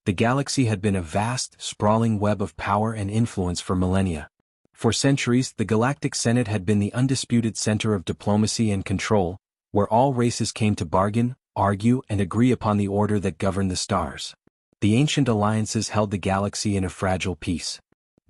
The galaxy had been a vast, sprawling web of power and influence for millennia. For centuries, the Galactic Senate had been the undisputed center of diplomacy and control, where all races came to bargain, argue, and agree upon the order that governed the stars. The ancient alliances held the galaxy in a fragile peace.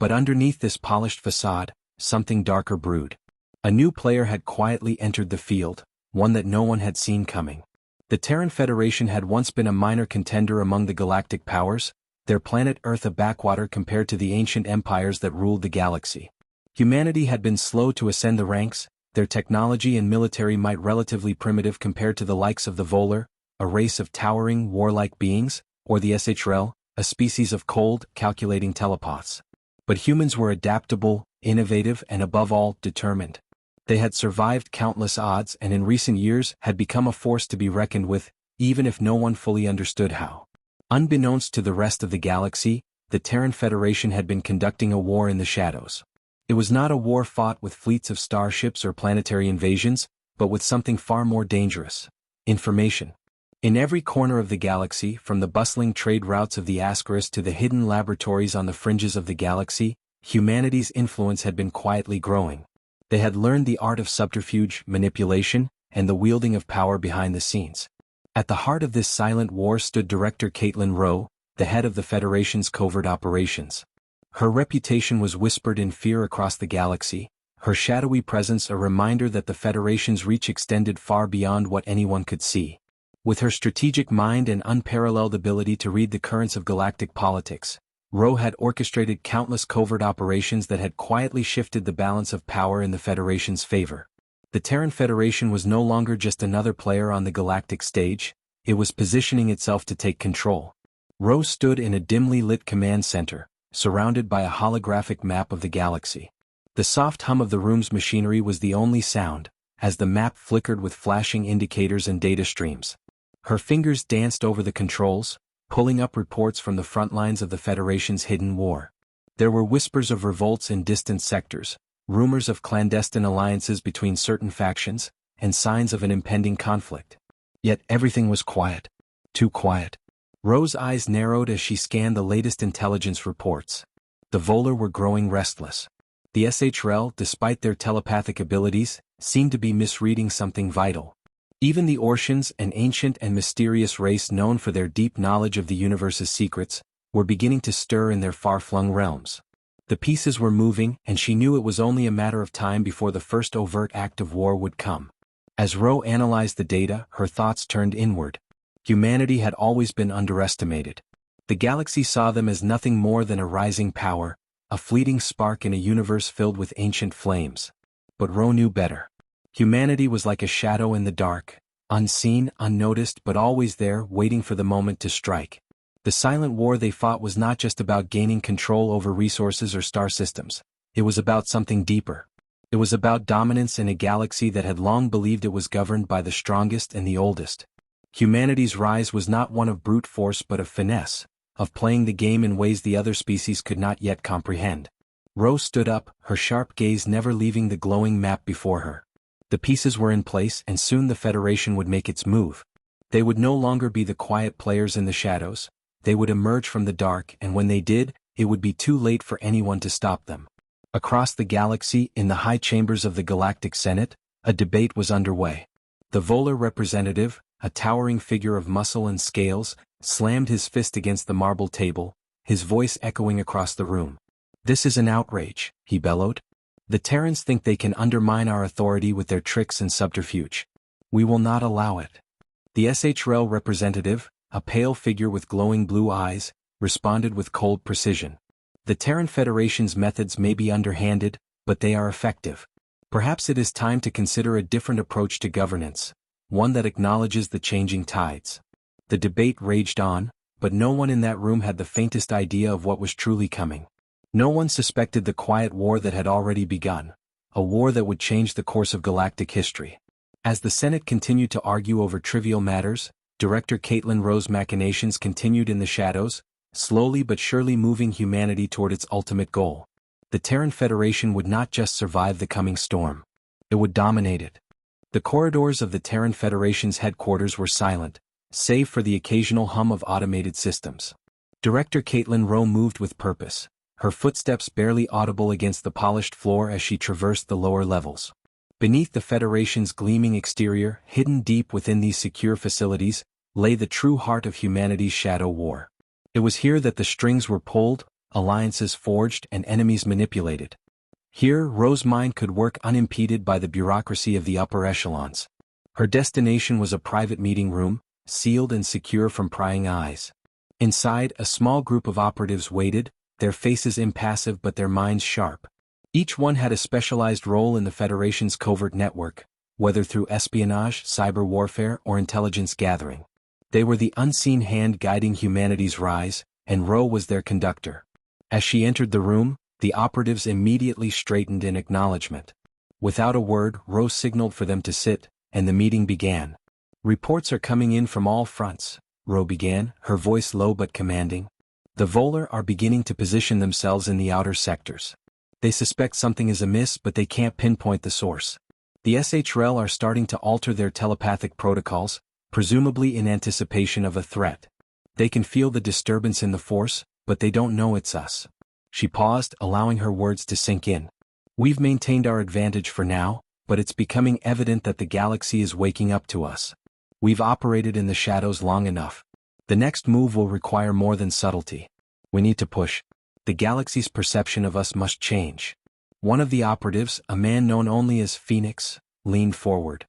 But underneath this polished facade, something darker brewed. A new player had quietly entered the field, one that no one had seen coming. The Terran Federation had once been a minor contender among the galactic powers, their planet Earth a backwater compared to the ancient empires that ruled the galaxy. Humanity had been slow to ascend the ranks, their technology and military might relatively primitive compared to the likes of the Volar, a race of towering, warlike beings, or the HFY, a species of cold, calculating telepaths. But humans were adaptable, innovative, and above all, determined. They had survived countless odds and in recent years had become a force to be reckoned with, even if no one fully understood how. Unbeknownst to the rest of the galaxy, the Terran Federation had been conducting a war in the shadows. It was not a war fought with fleets of starships or planetary invasions, but with something far more dangerous: information. In every corner of the galaxy, from the bustling trade routes of the Ascaris to the hidden laboratories on the fringes of the galaxy, humanity's influence had been quietly growing. They had learned the art of subterfuge, manipulation, and the wielding of power behind the scenes. At the heart of this silent war stood Director Caitlin Rowe, the head of the Federation's covert operations. Her reputation was whispered in fear across the galaxy, her shadowy presence a reminder that the Federation's reach extended far beyond what anyone could see. With her strategic mind and unparalleled ability to read the currents of galactic politics, Rowe had orchestrated countless covert operations that had quietly shifted the balance of power in the Federation's favor. The Terran Federation was no longer just another player on the galactic stage, it was positioning itself to take control. Rowe stood in a dimly lit command center, surrounded by a holographic map of the galaxy. The soft hum of the room's machinery was the only sound, as the map flickered with flashing indicators and data streams. Her fingers danced over the controls, pulling up reports from the front lines of the Federation's hidden war. There were whispers of revolts in distant sectors, rumors of clandestine alliances between certain factions, and signs of an impending conflict. Yet everything was quiet. Too quiet. Rowe's eyes narrowed as she scanned the latest intelligence reports. The Volar were growing restless. The SHRL, despite their telepathic abilities, seemed to be misreading something vital. Even the Ortians, an ancient and mysterious race known for their deep knowledge of the universe's secrets, were beginning to stir in their far-flung realms. The pieces were moving, and she knew it was only a matter of time before the first overt act of war would come. As Rowe analyzed the data, her thoughts turned inward. Humanity had always been underestimated. The galaxy saw them as nothing more than a rising power, a fleeting spark in a universe filled with ancient flames. But Rowe knew better. Humanity was like a shadow in the dark, unseen, unnoticed, but always there, waiting for the moment to strike. The silent war they fought was not just about gaining control over resources or star systems. It was about something deeper. It was about dominance in a galaxy that had long believed it was governed by the strongest and the oldest. Humanity's rise was not one of brute force but of finesse, of playing the game in ways the other species could not yet comprehend. Rowe stood up, her sharp gaze never leaving the glowing map before her. The pieces were in place, and soon the Federation would make its move. They would no longer be the quiet players in the shadows. They would emerge from the dark, and when they did, it would be too late for anyone to stop them. Across the galaxy, in the high chambers of the Galactic Senate, a debate was underway. The Volar representative, a towering figure of muscle and scales, slammed his fist against the marble table, his voice echoing across the room. "This is an outrage," he bellowed. "The Terrans think they can undermine our authority with their tricks and subterfuge. We will not allow it." The SHRL representative, a pale figure with glowing blue eyes, responded with cold precision. "The Terran Federation's methods may be underhanded, but they are effective. Perhaps it is time to consider a different approach to governance, one that acknowledges the changing tides." The debate raged on, but no one in that room had the faintest idea of what was truly coming. No one suspected the quiet war that had already begun, a war that would change the course of galactic history. As the Senate continued to argue over trivial matters, Director Caitlin Rowe's machinations continued in the shadows, slowly but surely moving humanity toward its ultimate goal. The Terran Federation would not just survive the coming storm. It would dominate it. The corridors of the Terran Federation's headquarters were silent, save for the occasional hum of automated systems. Director Caitlin Rowe moved with purpose, her footsteps barely audible against the polished floor as she traversed the lower levels. Beneath the Federation's gleaming exterior, hidden deep within these secure facilities, lay the true heart of humanity's shadow war. It was here that the strings were pulled, alliances forged, and enemies manipulated. Here, Rowe's mind could work unimpeded by the bureaucracy of the upper echelons. Her destination was a private meeting room, sealed and secure from prying eyes. Inside, a small group of operatives waited, their faces impassive but their minds sharp. Each one had a specialized role in the Federation's covert network, whether through espionage, cyber warfare, or intelligence gathering. They were the unseen hand guiding humanity's rise, and Rowe was their conductor. As she entered the room, the operatives immediately straightened in acknowledgement. Without a word, Rowe signaled for them to sit, and the meeting began. "Reports are coming in from all fronts," Rowe began, her voice low but commanding. "The Volar are beginning to position themselves in the outer sectors. They suspect something is amiss but they can't pinpoint the source. The SHRL are starting to alter their telepathic protocols, presumably in anticipation of a threat. They can feel the disturbance in the force, but they don't know it's us." She paused, allowing her words to sink in. "We've maintained our advantage for now, but it's becoming evident that the galaxy is waking up to us. We've operated in the shadows long enough. The next move will require more than subtlety. We need to push. The galaxy's perception of us must change." One of the operatives, a man known only as Phoenix, leaned forward.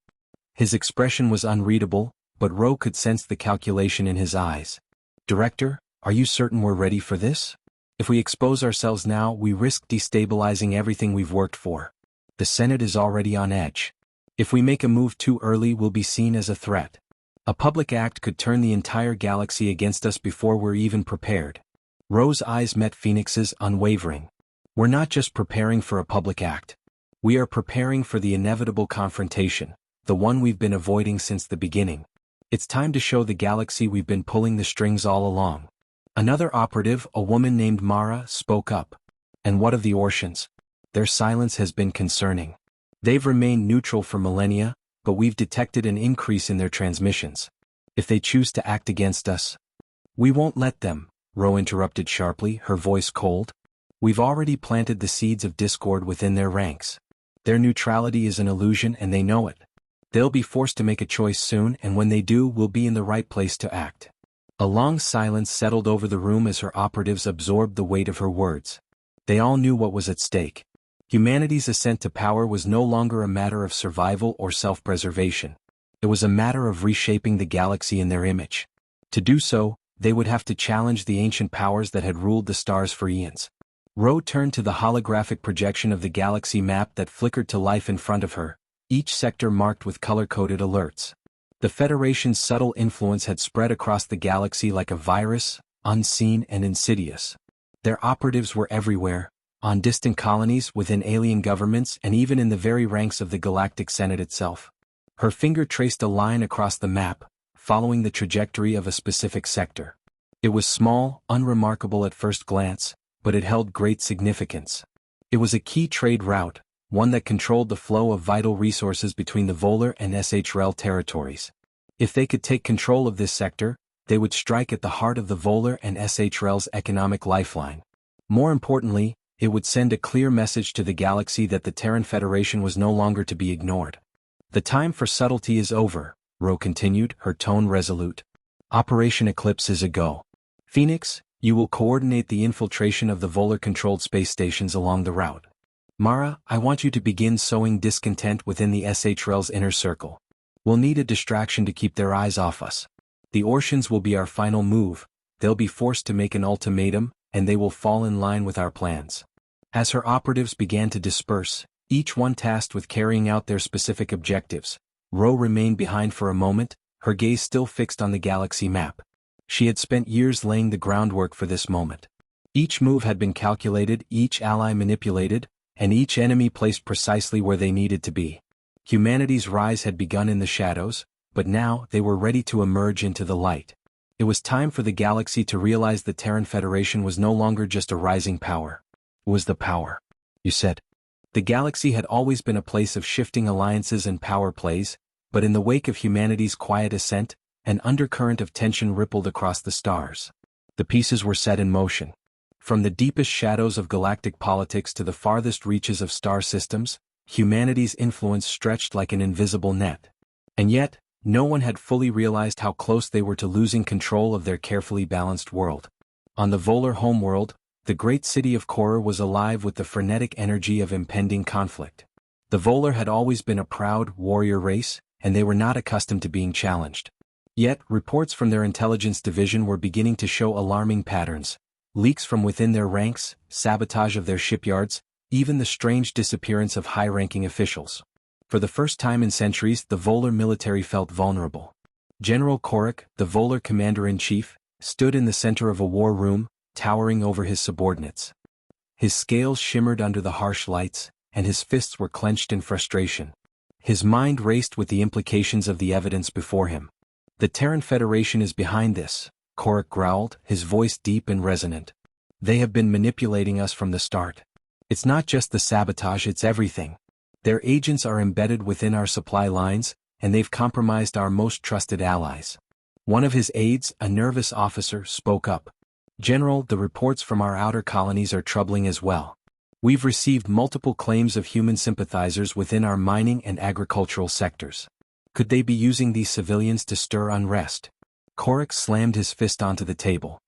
His expression was unreadable, but Rowe could sense the calculation in his eyes. "Director, are you certain we're ready for this? If we expose ourselves now, we risk destabilizing everything we've worked for. The Senate is already on edge. If we make a move too early, we'll be seen as a threat. A public act could turn the entire galaxy against us before we're even prepared." Rowe's eyes met Phoenix's, unwavering. "We're not just preparing for a public act. We are preparing for the inevitable confrontation, the one we've been avoiding since the beginning. It's time to show the galaxy we've been pulling the strings all along." Another operative, a woman named Mara, spoke up. "And what of the Ortians? Their silence has been concerning. They've remained neutral for millennia, but we've detected an increase in their transmissions. If they choose to act against us—" "We won't let them," Rowe interrupted sharply, her voice cold. "We've already planted the seeds of discord within their ranks. Their neutrality is an illusion and they know it. They'll be forced to make a choice soon, and when they do, we'll be in the right place to act." A long silence settled over the room as her operatives absorbed the weight of her words. They all knew what was at stake. Humanity's ascent to power was no longer a matter of survival or self-preservation. It was a matter of reshaping the galaxy in their image. To do so, they would have to challenge the ancient powers that had ruled the stars for eons. Rowe turned to the holographic projection of the galaxy map that flickered to life in front of her, each sector marked with color-coded alerts. The Federation's subtle influence had spread across the galaxy like a virus, unseen and insidious. Their operatives were everywhere, on distant colonies, within alien governments, and even in the very ranks of the Galactic Senate itself. Her finger traced a line across the map, following the trajectory of a specific sector. It was small, unremarkable at first glance, but it held great significance. It was a key trade route, one that controlled the flow of vital resources between the Volar and SHRL territories. If they could take control of this sector, they would strike at the heart of the Volar and SHRL's economic lifeline. More importantly, it would send a clear message to the galaxy that the Terran Federation was no longer to be ignored. "The time for subtlety is over," Rowe continued, her tone resolute. "Operation Eclipse is a go. Phoenix, you will coordinate the infiltration of the Volar-controlled space stations along the route. Mara, I want you to begin sowing discontent within the SHRL's inner circle. We'll need a distraction to keep their eyes off us. The Ortians will be our final move. They'll be forced to make an ultimatum, and they will fall in line with our plans." As her operatives began to disperse, each one tasked with carrying out their specific objectives, Rowe remained behind for a moment, her gaze still fixed on the galaxy map. She had spent years laying the groundwork for this moment. Each move had been calculated, each ally manipulated, and each enemy placed precisely where they needed to be. Humanity's rise had begun in the shadows, but now they were ready to emerge into the light. It was time for the galaxy to realize the Terran Federation was no longer just a rising power. It was the power. "You said." The galaxy had always been a place of shifting alliances and power plays, but in the wake of humanity's quiet ascent, an undercurrent of tension rippled across the stars. The pieces were set in motion. From the deepest shadows of galactic politics to the farthest reaches of star systems, humanity's influence stretched like an invisible net. And yet, no one had fully realized how close they were to losing control of their carefully balanced world. On the Volar homeworld, the great city of Korra was alive with the frenetic energy of impending conflict. The Volar had always been a proud, warrior race, and they were not accustomed to being challenged. Yet, reports from their intelligence division were beginning to show alarming patterns: leaks from within their ranks, sabotage of their shipyards, even the strange disappearance of high-ranking officials. For the first time in centuries, the Volar military felt vulnerable. General Korik, the Volar commander-in-chief, stood in the center of a war room, towering over his subordinates. His scales shimmered under the harsh lights, and his fists were clenched in frustration. His mind raced with the implications of the evidence before him. "The Terran Federation is behind this," Korik growled, his voice deep and resonant. "They have been manipulating us from the start. It's not just the sabotage, it's everything. Their agents are embedded within our supply lines, and they've compromised our most trusted allies." One of his aides, a nervous officer, spoke up. "General, the reports from our outer colonies are troubling as well. We've received multiple claims of human sympathizers within our mining and agricultural sectors. Could they be using these civilians to stir unrest?" Korik slammed his fist onto the table.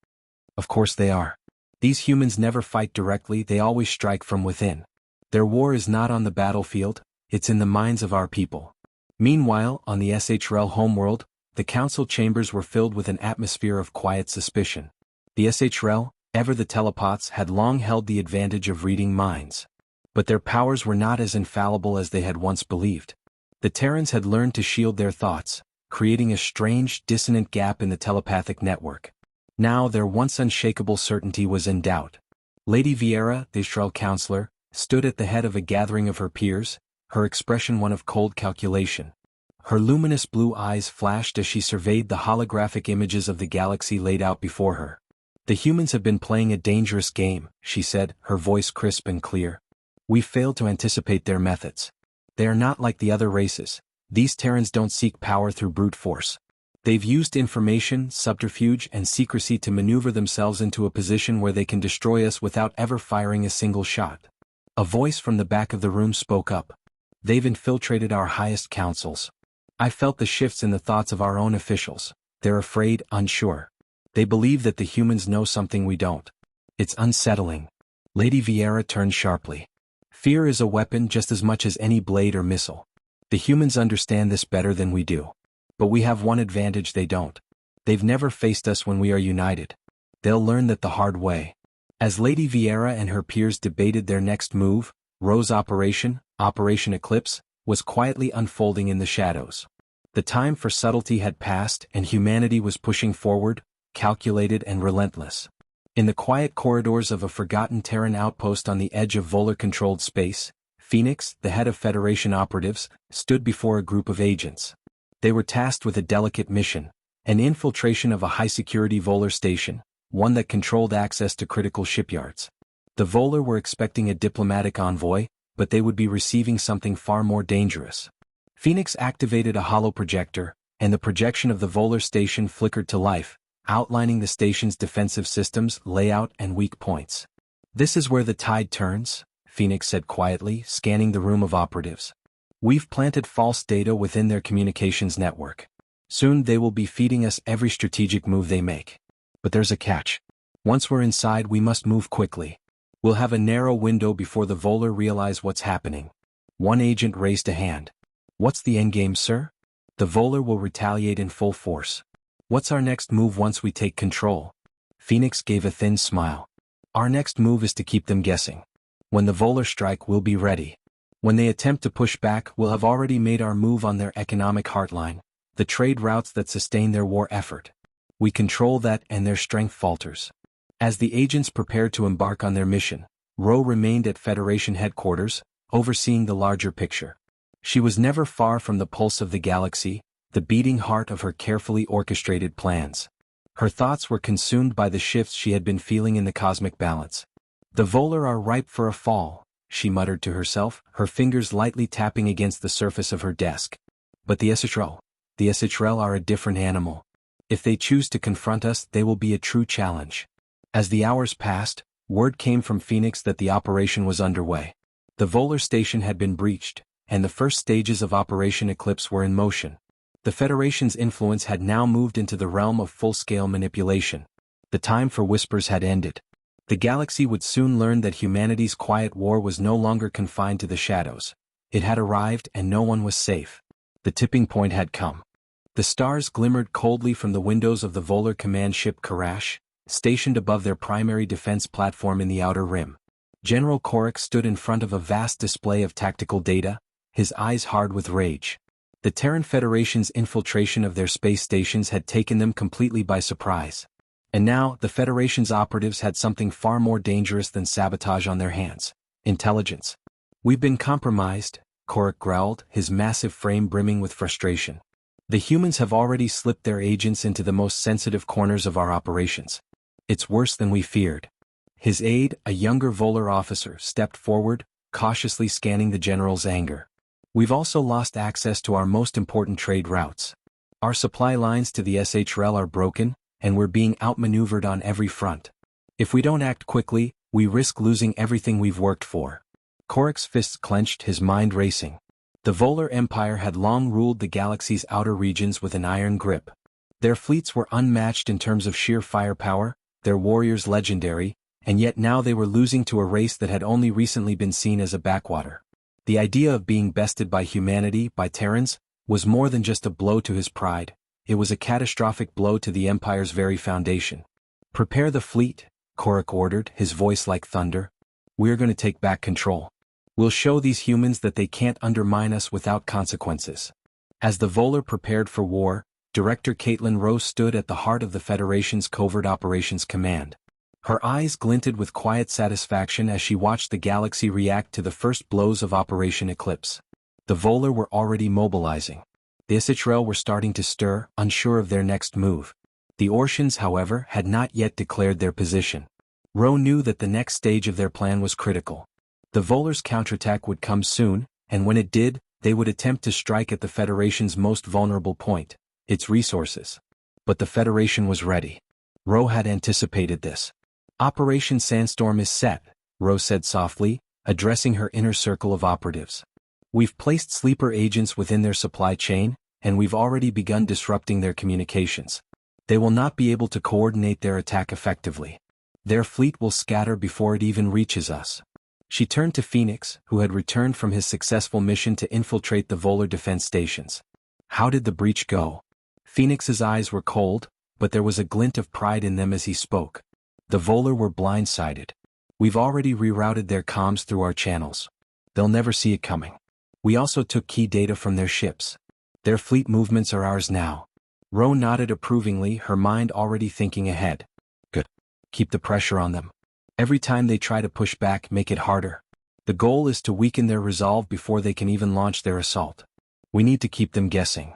"Of course they are. These humans never fight directly, they always strike from within. Their war is not on the battlefield, it's in the minds of our people." Meanwhile, on the SHRL homeworld, the council chambers were filled with an atmosphere of quiet suspicion. The SHRL, ever the telepaths, had long held the advantage of reading minds. But their powers were not as infallible as they had once believed. The Terrans had learned to shield their thoughts, creating a strange, dissonant gap in the telepathic network. Now their once unshakable certainty was in doubt. Lady Vieira, the SHRL counselor, stood at the head of a gathering of her peers, her expression one of cold calculation. Her luminous blue eyes flashed as she surveyed the holographic images of the galaxy laid out before her. "The humans have been playing a dangerous game," she said, her voice crisp and clear. "We failed to anticipate their methods. They are not like the other races. These Terrans don't seek power through brute force. They've used information, subterfuge, and secrecy to maneuver themselves into a position where they can destroy us without ever firing a single shot." A voice from the back of the room spoke up. "They've infiltrated our highest councils. I felt the shifts in the thoughts of our own officials. They're afraid, unsure. They believe that the humans know something we don't. It's unsettling." Lady Vieira turned sharply. "Fear is a weapon just as much as any blade or missile. The humans understand this better than we do. But we have one advantage they don't. They've never faced us when we are united. They'll learn that the hard way." As Lady Vieira and her peers debated their next move, Rose Operation Eclipse, was quietly unfolding in the shadows. The time for subtlety had passed and humanity was pushing forward, calculated and relentless. In the quiet corridors of a forgotten Terran outpost on the edge of Volar-controlled space, Phoenix, the head of Federation operatives, stood before a group of agents. They were tasked with a delicate mission, an infiltration of a high-security Volar station, one that controlled access to critical shipyards. The Volar were expecting a diplomatic envoy, but they would be receiving something far more dangerous. Phoenix activated a holoprojector, and the projection of the Volar station flickered to life, outlining the station's defensive systems, layout, and weak points. "This is where the tide turns," Phoenix said quietly, scanning the room of operatives. "We've planted false data within their communications network. Soon they will be feeding us every strategic move they make. But there's a catch. Once we're inside, we must move quickly. We'll have a narrow window before the Volar realize what's happening." One agent raised a hand. "What's the endgame, sir?" "The Volar will retaliate in full force." "What's our next move once we take control?" Phoenix gave a thin smile. "Our next move is to keep them guessing. When the Volar strike, we'll be ready. When they attempt to push back, we'll have already made our move on their economic heartline, the trade routes that sustain their war effort. We control that and their strength falters." As the agents prepared to embark on their mission, Ro remained at Federation headquarters, overseeing the larger picture. She was never far from the pulse of the galaxy, the beating heart of her carefully orchestrated plans. Her thoughts were consumed by the shifts she had been feeling in the cosmic balance. "The Volar are ripe for a fall," she muttered to herself, her fingers lightly tapping against the surface of her desk. "But the SHRL are a different animal. If they choose to confront us, they will be a true challenge. As the hours passed, word came from Phoenix that the operation was underway. The Volar station had been breached, and the first stages of Operation Eclipse were in motion. The Federation's influence had now moved into the realm of full-scale manipulation. The time for whispers had ended. The galaxy would soon learn that humanity's quiet war was no longer confined to the shadows. It had arrived and no one was safe. The tipping point had come. The stars glimmered coldly from the windows of the Volar command ship Karash, stationed above their primary defense platform in the Outer Rim. General Korik stood in front of a vast display of tactical data, his eyes hard with rage. The Terran Federation's infiltration of their space stations had taken them completely by surprise. And now, the Federation's operatives had something far more dangerous than sabotage on their hands: intelligence. "We've been compromised," Korik growled, his massive frame brimming with frustration. "The humans have already slipped their agents into the most sensitive corners of our operations. It's worse than we feared." His aide, a younger Volar officer, stepped forward, cautiously scanning the general's anger. "We've also lost access to our most important trade routes. Our supply lines to the SHRL are broken, and we're being outmaneuvered on every front. If we don't act quickly, we risk losing everything we've worked for." Korik's fists clenched, his mind racing. The Volar Empire had long ruled the galaxy's outer regions with an iron grip. Their fleets were unmatched in terms of sheer firepower, their warriors legendary, and yet now they were losing to a race that had only recently been seen as a backwater. The idea of being bested by humanity, by Terrans, was more than just a blow to his pride. It was a catastrophic blow to the Empire's very foundation. "Prepare the fleet," Korik ordered, his voice like thunder. "We're going to take back control. We'll show these humans that they can't undermine us without consequences." As the Volar prepared for war, Director Caitlin Rose stood at the heart of the Federation's Covert Operations Command. Her eyes glinted with quiet satisfaction as she watched the galaxy react to the first blows of Operation Eclipse. The Volar were already mobilizing. The SHRL were starting to stir, unsure of their next move. The Ortians, however, had not yet declared their position. Ro knew that the next stage of their plan was critical. The Volar's counterattack would come soon, and when it did, they would attempt to strike at the Federation's most vulnerable point: its resources. But the Federation was ready. Ro had anticipated this. "Operation Sandstorm is set," Ro said softly, addressing her inner circle of operatives. "We've placed sleeper agents within their supply chain, and we've already begun disrupting their communications. They will not be able to coordinate their attack effectively. Their fleet will scatter before it even reaches us." She turned to Phoenix, who had returned from his successful mission to infiltrate the Volar defense stations. "How did the breach go?" Phoenix's eyes were cold, but there was a glint of pride in them as he spoke. "The Volar were blindsided. We've already rerouted their comms through our channels. They'll never see it coming. We also took key data from their ships. Their fleet movements are ours now." Ro nodded approvingly, her mind already thinking ahead. "Good. Keep the pressure on them. Every time they try to push back, make it harder. The goal is to weaken their resolve before they can even launch their assault. We need to keep them guessing."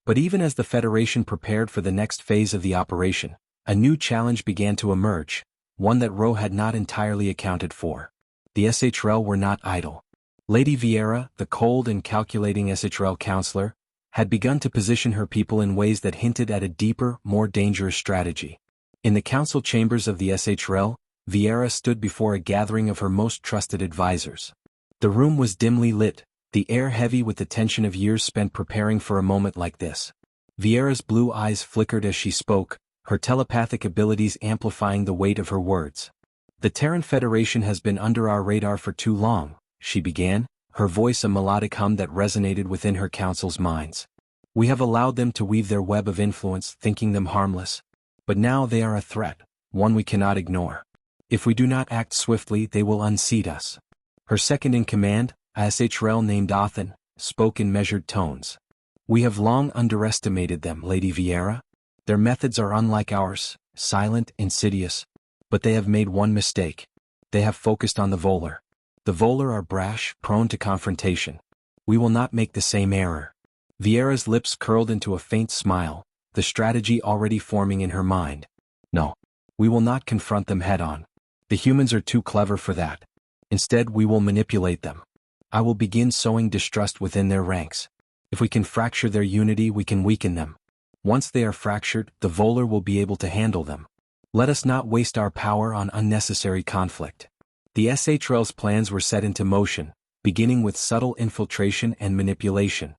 But even as the Federation prepared for the next phase of the operation, a new challenge began to emerge, one that Ro had not entirely accounted for. The SHRL were not idle. Lady Vieira, the cold and calculating SHRL counselor, had begun to position her people in ways that hinted at a deeper, more dangerous strategy. In the council chambers of the SHRL, Vieira stood before a gathering of her most trusted advisors. The room was dimly lit, the air heavy with the tension of years spent preparing for a moment like this. Vieira's blue eyes flickered as she spoke, her telepathic abilities amplifying the weight of her words. "The Terran Federation has been under our radar for too long," she began, her voice a melodic hum that resonated within her council's minds. "We have allowed them to weave their web of influence, thinking them harmless. But now they are a threat, one we cannot ignore. If we do not act swiftly, they will unseat us." Her second-in-command, a SHRL named Othan, spoke in measured tones. "We have long underestimated them, Lady Vieira. Their methods are unlike ours, silent, insidious. But they have made one mistake. They have focused on the Volar. The Volar are brash, prone to confrontation. We will not make the same error." Vieira's lips curled into a faint smile, the strategy already forming in her mind. "No. We will not confront them head-on. The humans are too clever for that. Instead, we will manipulate them. I will begin sowing distrust within their ranks. If we can fracture their unity, we can weaken them. Once they are fractured, the Volar will be able to handle them. Let us not waste our power on unnecessary conflict. The SHRL's plans were set into motion, beginning with subtle infiltration and manipulation.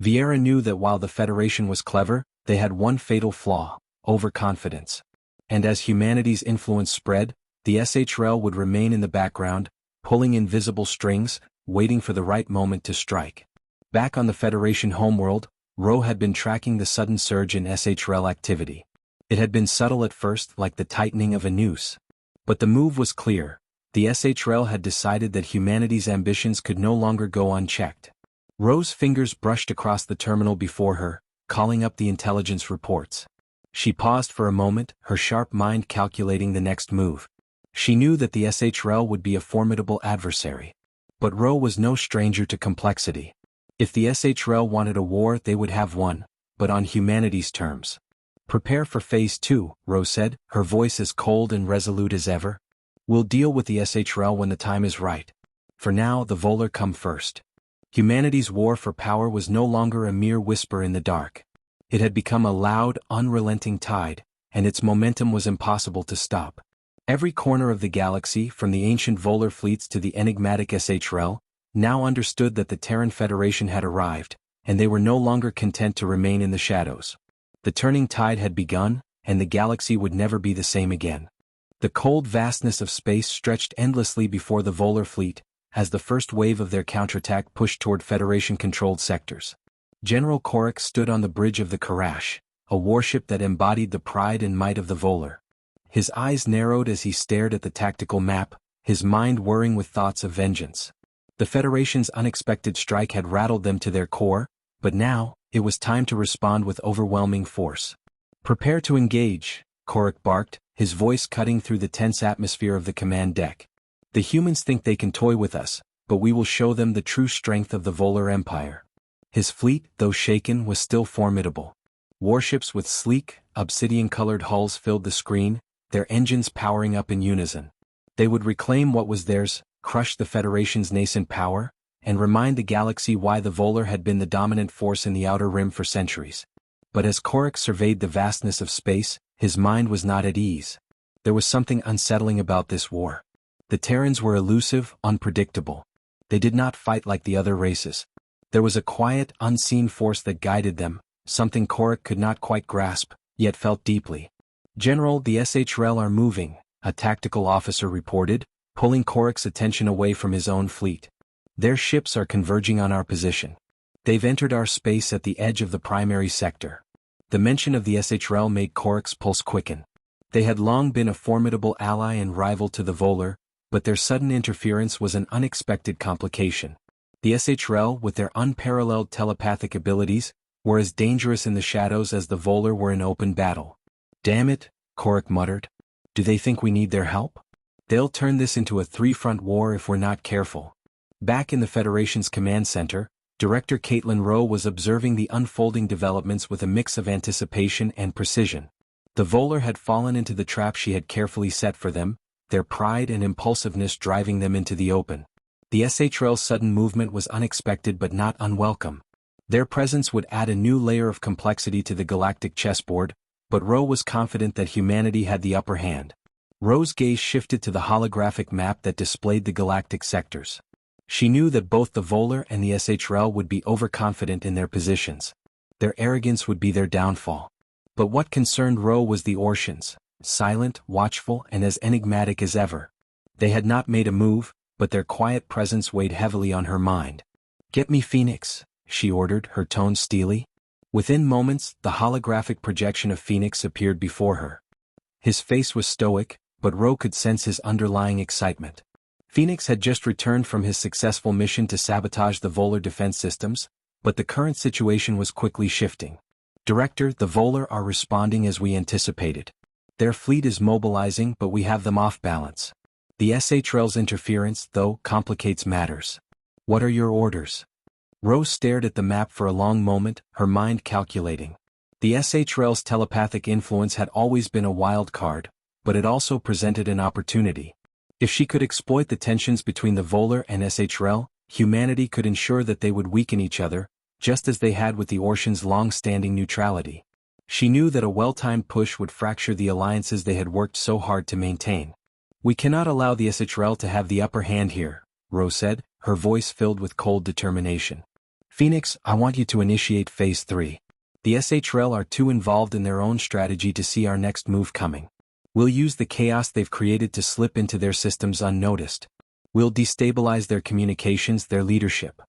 Vieira knew that while the Federation was clever, they had one fatal flaw: overconfidence. And as humanity's influence spread, the SHRL would remain in the background, pulling invisible strings, waiting for the right moment to strike. Back on the Federation homeworld, Ro had been tracking the sudden surge in SHRL activity. It had been subtle at first, like the tightening of a noose. But the move was clear. The SHRL had decided that humanity's ambitions could no longer go unchecked. Ro's fingers brushed across the terminal before her, calling up the intelligence reports. She paused for a moment, her sharp mind calculating the next move. She knew that the SHRL would be a formidable adversary. But Ro was no stranger to complexity. If the SHRL wanted a war, they would have one, but on humanity's terms. Prepare for Phase 2, Ro said, her voice as cold and resolute as ever. We'll deal with the SHRL when the time is right. For now, the Volar come first. Humanity's war for power was no longer a mere whisper in the dark. It had become a loud, unrelenting tide, and its momentum was impossible to stop. Every corner of the galaxy, from the ancient Volar fleets to the enigmatic SHRL, now understood that the Terran Federation had arrived, and they were no longer content to remain in the shadows. The turning tide had begun, and the galaxy would never be the same again. The cold vastness of space stretched endlessly before the Volar fleet, as the first wave of their counterattack pushed toward Federation-controlled sectors. General Korik stood on the bridge of the Karash, a warship that embodied the pride and might of the Volar. His eyes narrowed as he stared at the tactical map, his mind whirring with thoughts of vengeance. The Federation's unexpected strike had rattled them to their core, but now, it was time to respond with overwhelming force. Prepare to engage, Korik barked, his voice cutting through the tense atmosphere of the command deck. The humans think they can toy with us, but we will show them the true strength of the Volar Empire. His fleet, though shaken, was still formidable. Warships with sleek, obsidian-colored hulls filled the screen, their engines powering up in unison. They would reclaim what was theirs, crush the Federation's nascent power, and remind the galaxy why the Volar had been the dominant force in the Outer Rim for centuries. But as Korik surveyed the vastness of space, his mind was not at ease. There was something unsettling about this war. The Terrans were elusive, unpredictable. They did not fight like the other races. There was a quiet, unseen force that guided them, something Korik could not quite grasp, yet felt deeply. General, the SHRL are moving, a tactical officer reported, pulling Korik's attention away from his own fleet. Their ships are converging on our position. They've entered our space at the edge of the primary sector. The mention of the SHRL made Korik's pulse quicken. They had long been a formidable ally and rival to the Volar, but their sudden interference was an unexpected complication. The SHRL, with their unparalleled telepathic abilities, were as dangerous in the shadows as the Volar were in open battle. Damn it, Korik muttered. Do they think we need their help? They'll turn this into a three-front war if we're not careful. Back in the Federation's command center, Director Caitlin Rowe was observing the unfolding developments with a mix of anticipation and precision. The Volar had fallen into the trap she had carefully set for them, their pride and impulsiveness driving them into the open. The SHRL's sudden movement was unexpected but not unwelcome. Their presence would add a new layer of complexity to the galactic chessboard, but Rowe was confident that humanity had the upper hand. Rowe's gaze shifted to the holographic map that displayed the galactic sectors. She knew that both the Volar and the SHRL would be overconfident in their positions. Their arrogance would be their downfall. But what concerned Rowe was the Ortians, silent, watchful, and as enigmatic as ever. They had not made a move, but their quiet presence weighed heavily on her mind. "Get me Phoenix," she ordered, her tone steely. Within moments, the holographic projection of Phoenix appeared before her. His face was stoic, but Rowe could sense his underlying excitement. Phoenix had just returned from his successful mission to sabotage the Volar defense systems, but the current situation was quickly shifting. "Director, the Volar are responding as we anticipated. Their fleet is mobilizing, but we have them off balance. The SHRL's interference, though, complicates matters. What are your orders?" Rose stared at the map for a long moment, her mind calculating. The SHRL's telepathic influence had always been a wild card, but it also presented an opportunity. If she could exploit the tensions between the Volar and SHRL, humanity could ensure that they would weaken each other, just as they had with the Ortians' long-standing neutrality. She knew that a well-timed push would fracture the alliances they had worked so hard to maintain. "We cannot allow the SHRL to have the upper hand here," Rose said, her voice filled with cold determination. "Phoenix, I want you to initiate Phase 3. The SHRL are too involved in their own strategy to see our next move coming. We'll use the chaos they've created to slip into their systems unnoticed. We'll destabilize their communications, their leadership.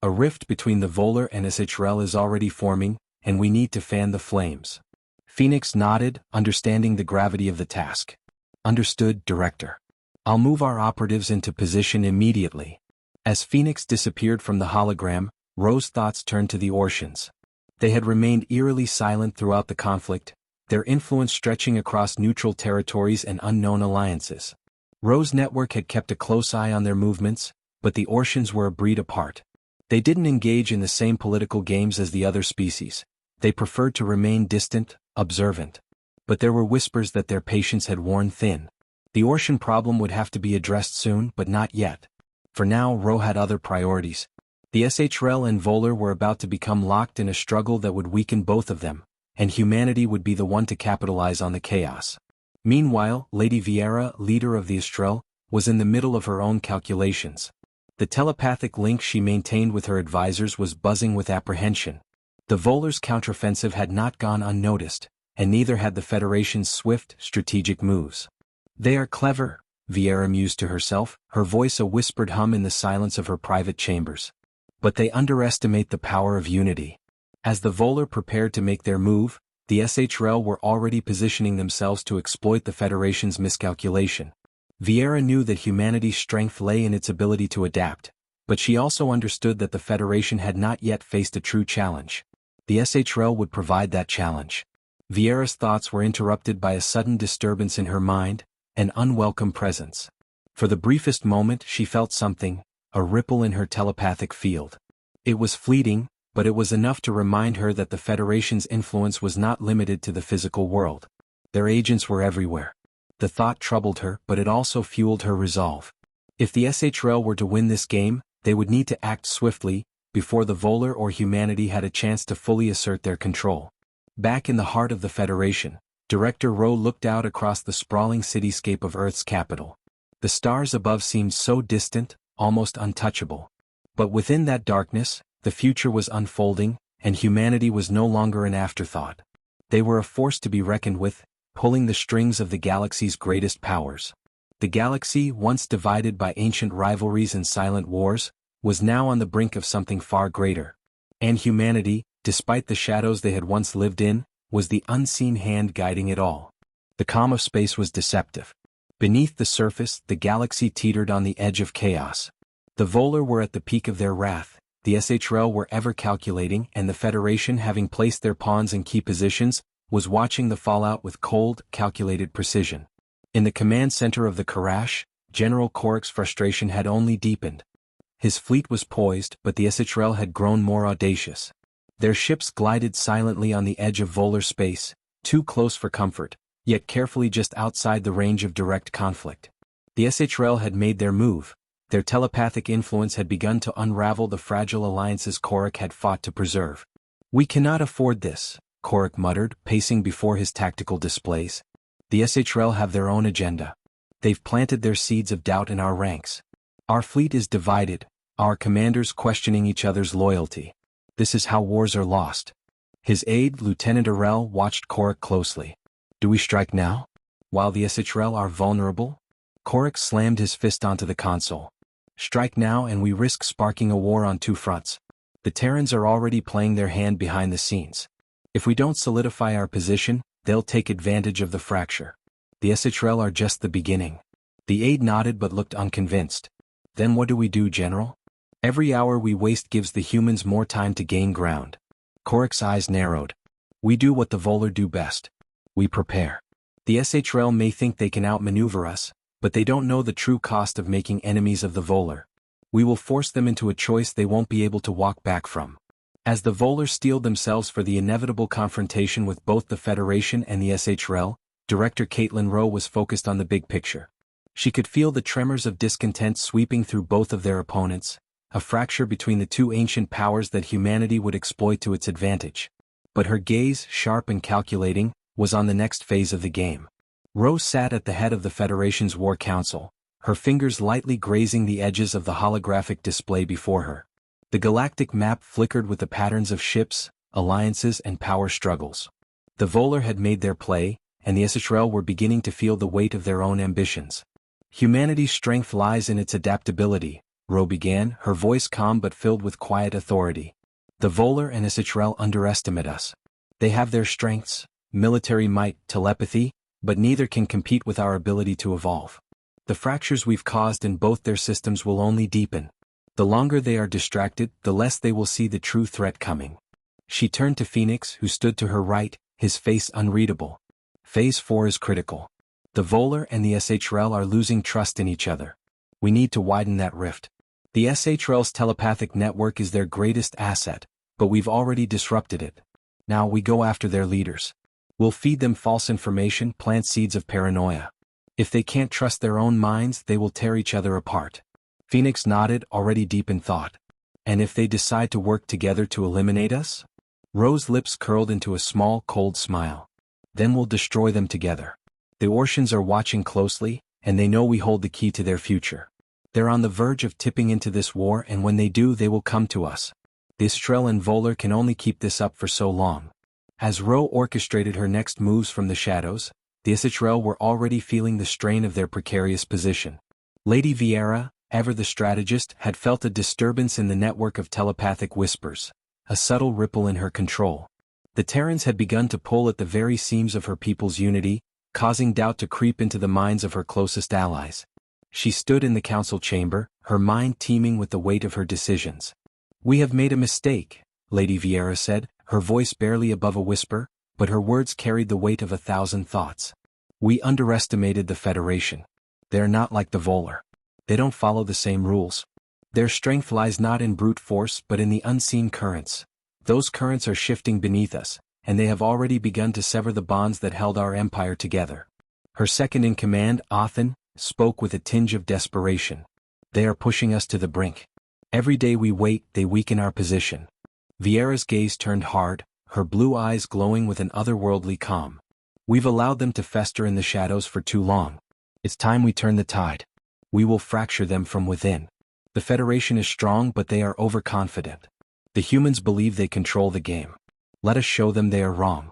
A rift between the Volar and SHRL is already forming, and we need to fan the flames." Phoenix nodded, understanding the gravity of the task. "Understood, Director. I'll move our operatives into position immediately." As Phoenix disappeared from the hologram, Rose's thoughts turned to the Ortians. They had remained eerily silent throughout the conflict, their influence stretching across neutral territories and unknown alliances. Rose's network had kept a close eye on their movements, but the Ortians were a breed apart. They didn't engage in the same political games as the other species. They preferred to remain distant, observant. But there were whispers that their patience had worn thin. The Ortian problem would have to be addressed soon, but not yet. For now, Ro had other priorities. The SHRL and Volar were about to become locked in a struggle that would weaken both of them, and humanity would be the one to capitalize on the chaos. Meanwhile, Lady Vieira, leader of the Estrel, was in the middle of her own calculations. The telepathic link she maintained with her advisors was buzzing with apprehension. The Volar's counteroffensive had not gone unnoticed, and neither had the Federation's swift, strategic moves. "They are clever," Vieira mused to herself, her voice a whispered hum in the silence of her private chambers. "But they underestimate the power of unity." As the Volar prepared to make their move, the SHRL were already positioning themselves to exploit the Federation's miscalculation. Vieira knew that humanity's strength lay in its ability to adapt, but she also understood that the Federation had not yet faced a true challenge. The SHRL would provide that challenge. Vieira's thoughts were interrupted by a sudden disturbance in her mind, an unwelcome presence. For the briefest moment she felt something, a ripple in her telepathic field. It was fleeting, but it was enough to remind her that the Federation's influence was not limited to the physical world. Their agents were everywhere. The thought troubled her, but it also fueled her resolve. If the SHRL were to win this game, they would need to act swiftly, before the Volar or humanity had a chance to fully assert their control. Back in the heart of the Federation, Director Ro looked out across the sprawling cityscape of Earth's capital. The stars above seemed so distant, almost untouchable. But within that darkness, the future was unfolding, and humanity was no longer an afterthought. They were a force to be reckoned with, pulling the strings of the galaxy's greatest powers. The galaxy, once divided by ancient rivalries and silent wars, was now on the brink of something far greater. And humanity, despite the shadows they had once lived in, was the unseen hand guiding it all. The calm of space was deceptive. Beneath the surface, the galaxy teetered on the edge of chaos. The Volar were at the peak of their wrath, the SHRL were ever calculating, and the Federation, having placed their pawns in key positions, was watching the fallout with cold, calculated precision. In the command center of the Karash, General Korik's frustration had only deepened. His fleet was poised, but the SHRL had grown more audacious. Their ships glided silently on the edge of Volar space, too close for comfort, yet carefully just outside the range of direct conflict. The SHRL had made their move. Their telepathic influence had begun to unravel the fragile alliances Korik had fought to preserve. "We cannot afford this," Korik muttered, pacing before his tactical displays. "The SHRL have their own agenda. They've planted their seeds of doubt in our ranks. Our fleet is divided, our commanders questioning each other's loyalty. This is how wars are lost." His aide, Lieutenant Arel, watched Korik closely. "Do we strike now? While the SHRL are vulnerable?" Korik slammed his fist onto the console. "Strike now and we risk sparking a war on two fronts. The Terrans are already playing their hand behind the scenes. If we don't solidify our position, they'll take advantage of the fracture. The SHRL are just the beginning." The aide nodded but looked unconvinced. "Then what do we do, General?" "Every hour we waste gives the humans more time to gain ground." Korik's eyes narrowed. "We do what the Volar do best. We prepare. The SHRL may think they can outmaneuver us, but they don't know the true cost of making enemies of the Volar. We will force them into a choice they won't be able to walk back from." As the Volar steeled themselves for the inevitable confrontation with both the Federation and the SHRL, Director Caitlin Rowe was focused on the big picture. She could feel the tremors of discontent sweeping through both of their opponents, a fracture between the two ancient powers that humanity would exploit to its advantage. But her gaze, sharp and calculating, was on the next phase of the game. Rose sat at the head of the Federation's War Council, her fingers lightly grazing the edges of the holographic display before her. The galactic map flickered with the patterns of ships, alliances and power struggles. The Volar had made their play, and the HFY were beginning to feel the weight of their own ambitions. Humanity's strength lies in its adaptability, Ro began, her voice calm but filled with quiet authority. The Volar and HFY underestimate us. They have their strengths, military might, telepathy, but neither can compete with our ability to evolve. The fractures we've caused in both their systems will only deepen. The longer they are distracted, the less they will see the true threat coming. She turned to Phoenix, who stood to her right, his face unreadable. Phase 4 is critical. The Volar and the HFY are losing trust in each other. We need to widen that rift. The HFY's telepathic network is their greatest asset, but we've already disrupted it. Now we go after their leaders. We'll feed them false information, plant seeds of paranoia. If they can't trust their own minds, they will tear each other apart. Phoenix nodded, already deep in thought. And if they decide to work together to eliminate us? Rose's lips curled into a small, cold smile. Then we'll destroy them together. The Ortians are watching closely, and they know we hold the key to their future. They're on the verge of tipping into this war, and when they do, they will come to us. The HFY and Volar can only keep this up for so long. As Ro orchestrated her next moves from the shadows, the HFY were already feeling the strain of their precarious position. Lady Vieira, ever the strategist, had felt a disturbance in the network of telepathic whispers, a subtle ripple in her control. The Terrans had begun to pull at the very seams of her people's unity, causing doubt to creep into the minds of her closest allies. She stood in the council chamber, her mind teeming with the weight of her decisions. "We have made a mistake," Lady Vieira said, her voice barely above a whisper, but her words carried the weight of 1,000 thoughts. "We underestimated the Federation. They're not like the Volar. They don't follow the same rules. Their strength lies not in brute force but in the unseen currents. Those currents are shifting beneath us, and they have already begun to sever the bonds that held our empire together." Her second-in-command, Othin, spoke with a tinge of desperation. "They are pushing us to the brink. Every day we wait, they weaken our position." Vieira's gaze turned hard, her blue eyes glowing with an otherworldly calm. "We've allowed them to fester in the shadows for too long. It's time we turn the tide. We will fracture them from within. The Federation is strong, but they are overconfident. The humans believe they control the game. Let us show them they are wrong."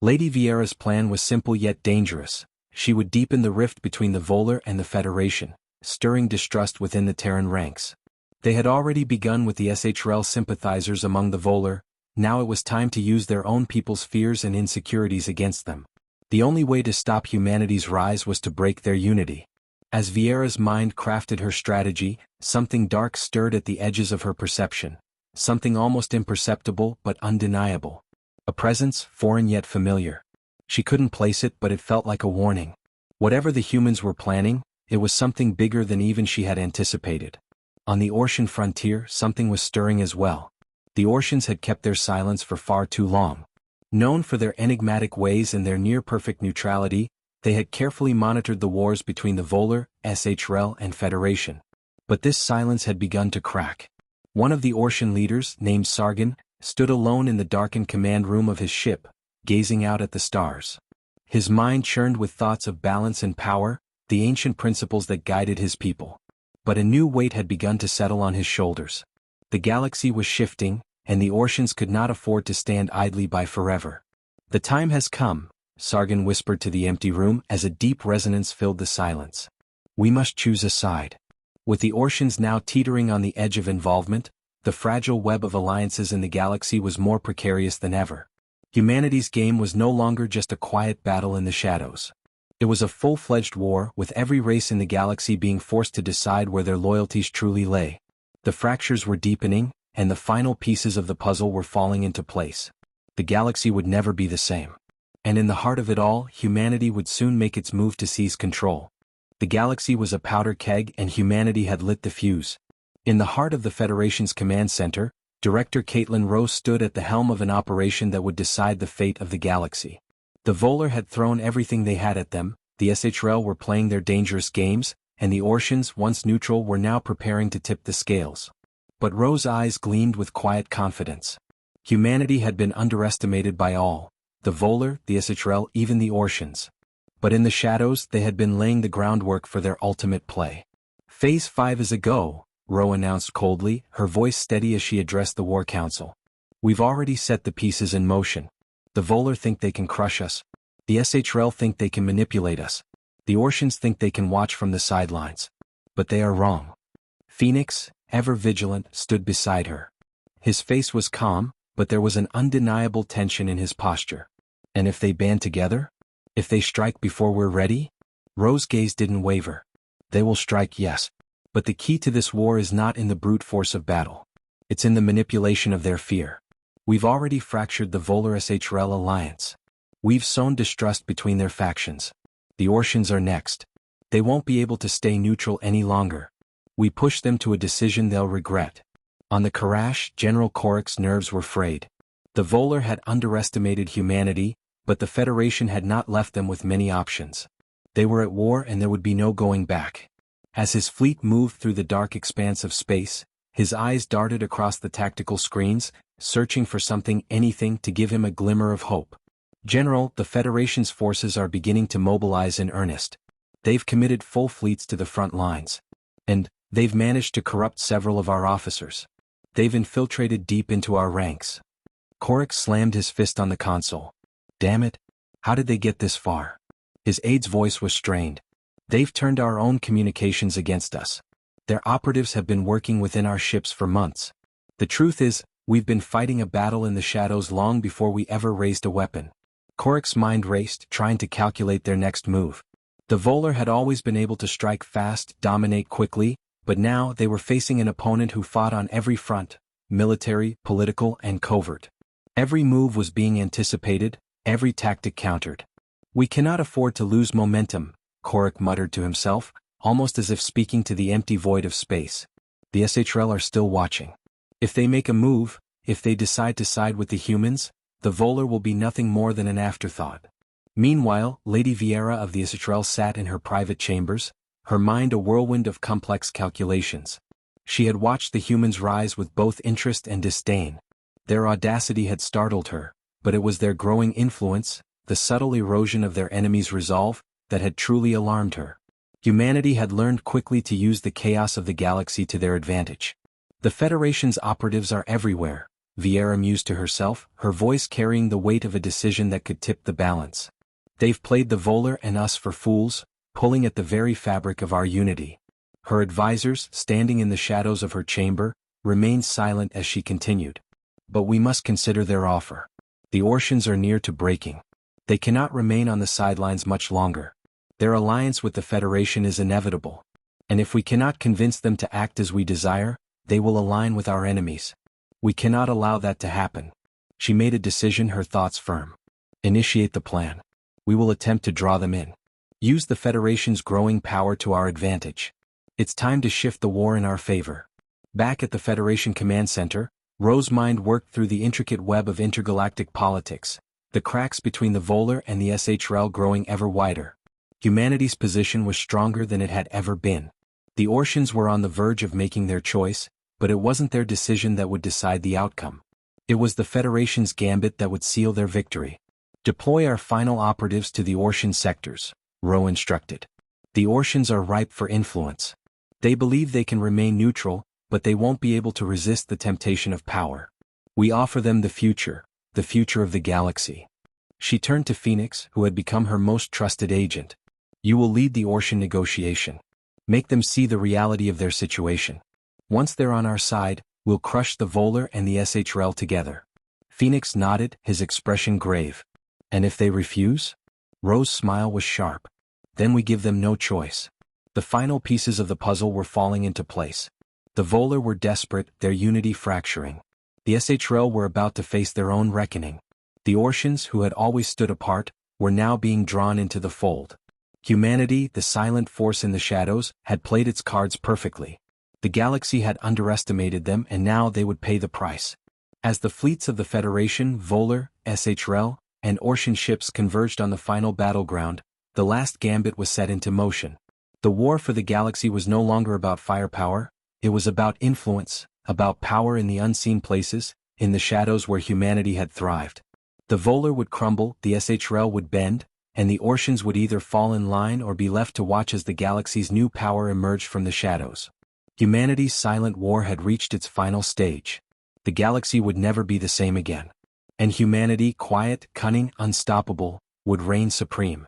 Lady Vieira's plan was simple yet dangerous. She would deepen the rift between the Volar and the Federation, stirring distrust within the Terran ranks. They had already begun with the HFY sympathizers among the Volar. Now it was time to use their own people's fears and insecurities against them. The only way to stop humanity's rise was to break their unity. As Vieira's mind crafted her strategy, something dark stirred at the edges of her perception. Something almost imperceptible but undeniable. A presence, foreign yet familiar. She couldn't place it, but it felt like a warning. Whatever the humans were planning, it was something bigger than even she had anticipated. On the Ortian frontier, something was stirring as well. The Ortians had kept their silence for far too long. Known for their enigmatic ways and their near-perfect neutrality, they had carefully monitored the wars between the Volar, HFY, and Federation. But this silence had begun to crack. One of the Ortian leaders, named Sargon, stood alone in the darkened command room of his ship, gazing out at the stars. His mind churned with thoughts of balance and power, the ancient principles that guided his people. But a new weight had begun to settle on his shoulders. The galaxy was shifting, and the Ortians could not afford to stand idly by forever. "The time has come," Sargon whispered to the empty room as a deep resonance filled the silence. "We must choose a side." With the Ortians now teetering on the edge of involvement, the fragile web of alliances in the galaxy was more precarious than ever. Humanity's game was no longer just a quiet battle in the shadows. It was a full-fledged war, with every race in the galaxy being forced to decide where their loyalties truly lay. The fractures were deepening, and the final pieces of the puzzle were falling into place. The galaxy would never be the same. And in the heart of it all, humanity would soon make its move to seize control. The galaxy was a powder keg, and humanity had lit the fuse. In the heart of the Federation's command center, Director Caitlin Rose stood at the helm of an operation that would decide the fate of the galaxy. The Volar had thrown everything they had at them, the HFY were playing their dangerous games, and the Ortians, once neutral, were now preparing to tip the scales. But Rose's eyes gleamed with quiet confidence. Humanity had been underestimated by all, the Volar, the SHL, even the Ortians. But in the shadows they had been laying the groundwork for their ultimate play. Phase 5 is a go, Ro announced coldly, her voice steady as she addressed the War Council. We've already set the pieces in motion. The Volar think they can crush us. The SHL think they can manipulate us. The Ortians think they can watch from the sidelines. But they are wrong. Phoenix, ever vigilant, stood beside her. His face was calm, but there was an undeniable tension in his posture. And if they band together? If they strike before we're ready? Ro's gaze didn't waver. They will strike, yes. But the key to this war is not in the brute force of battle. It's in the manipulation of their fear. We've already fractured the Volar SHL alliance. We've sown distrust between their factions. The Ortians are next. They won't be able to stay neutral any longer. We push them to a decision they'll regret. On the Karash, General Korik's nerves were frayed. The Volar had underestimated humanity, but the Federation had not left them with many options. They were at war and there would be no going back. As his fleet moved through the dark expanse of space, his eyes darted across the tactical screens, searching for something, anything, to give him a glimmer of hope. General, the Federation's forces are beginning to mobilize in earnest. They've committed full fleets to the front lines. And they've managed to corrupt several of our officers. They've infiltrated deep into our ranks. Korik slammed his fist on the console. Damn it! How did they get this far? His aide's voice was strained. They've turned our own communications against us. Their operatives have been working within our ships for months. The truth is, we've been fighting a battle in the shadows long before we ever raised a weapon. Korik's mind raced, trying to calculate their next move. The Volar had always been able to strike fast, dominate quickly, but now they were facing an opponent who fought on every front, military, political, and covert. Every move was being anticipated, every tactic countered. We cannot afford to lose momentum, Korik muttered to himself, almost as if speaking to the empty void of space. The SHL are still watching. If they make a move, if they decide to side with the humans, the Volar will be nothing more than an afterthought. Meanwhile, Lady Vieira of the SHL sat in her private chambers, her mind a whirlwind of complex calculations. She had watched the humans rise with both interest and disdain. Their audacity had startled her, but it was their growing influence, the subtle erosion of their enemies' resolve, that had truly alarmed her. Humanity had learned quickly to use the chaos of the galaxy to their advantage. The Federation's operatives are everywhere, Vieira mused to herself, her voice carrying the weight of a decision that could tip the balance. They've played the Volar and us for fools, pulling at the very fabric of our unity. Her advisors, standing in the shadows of her chamber, remained silent as she continued. But we must consider their offer. The Ortians are near to breaking. They cannot remain on the sidelines much longer. Their alliance with the Federation is inevitable. And if we cannot convince them to act as we desire, they will align with our enemies. We cannot allow that to happen. She made a decision, her thoughts firm. Initiate the plan. We will attempt to draw them in. Use the Federation's growing power to our advantage. It's time to shift the war in our favor. Back at the Federation Command Center, Ro's mind worked through the intricate web of intergalactic politics, the cracks between the Volar and the SHL growing ever wider. Humanity's position was stronger than it had ever been. The Ortians were on the verge of making their choice, but it wasn't their decision that would decide the outcome. It was the Federation's gambit that would seal their victory. Deploy our final operatives to the Ortian sectors, Ro instructed. The Ortians are ripe for influence. They believe they can remain neutral, but they won't be able to resist the temptation of power. We offer them the future of the galaxy. She turned to Phoenix, who had become her most trusted agent. You will lead the Ortian negotiation. Make them see the reality of their situation. Once they're on our side, we'll crush the Volar and the SHL together. Phoenix nodded, his expression grave. And if they refuse? Ro's smile was sharp. Then we give them no choice. The final pieces of the puzzle were falling into place. The Volar were desperate, their unity fracturing. The SHL were about to face their own reckoning. The Ortians, who had always stood apart, were now being drawn into the fold. Humanity, the silent force in the shadows, had played its cards perfectly. The galaxy had underestimated them and now they would pay the price. As the fleets of the Federation, Volar, SHL, and Ortian ships converged on the final battleground, the last gambit was set into motion. The war for the galaxy was no longer about firepower, it was about influence, about power in the unseen places, in the shadows where humanity had thrived. The Volar would crumble, the SHRL would bend, and the Ortians would either fall in line or be left to watch as the galaxy's new power emerged from the shadows. Humanity's silent war had reached its final stage. The galaxy would never be the same again. And humanity, quiet, cunning, unstoppable, would reign supreme.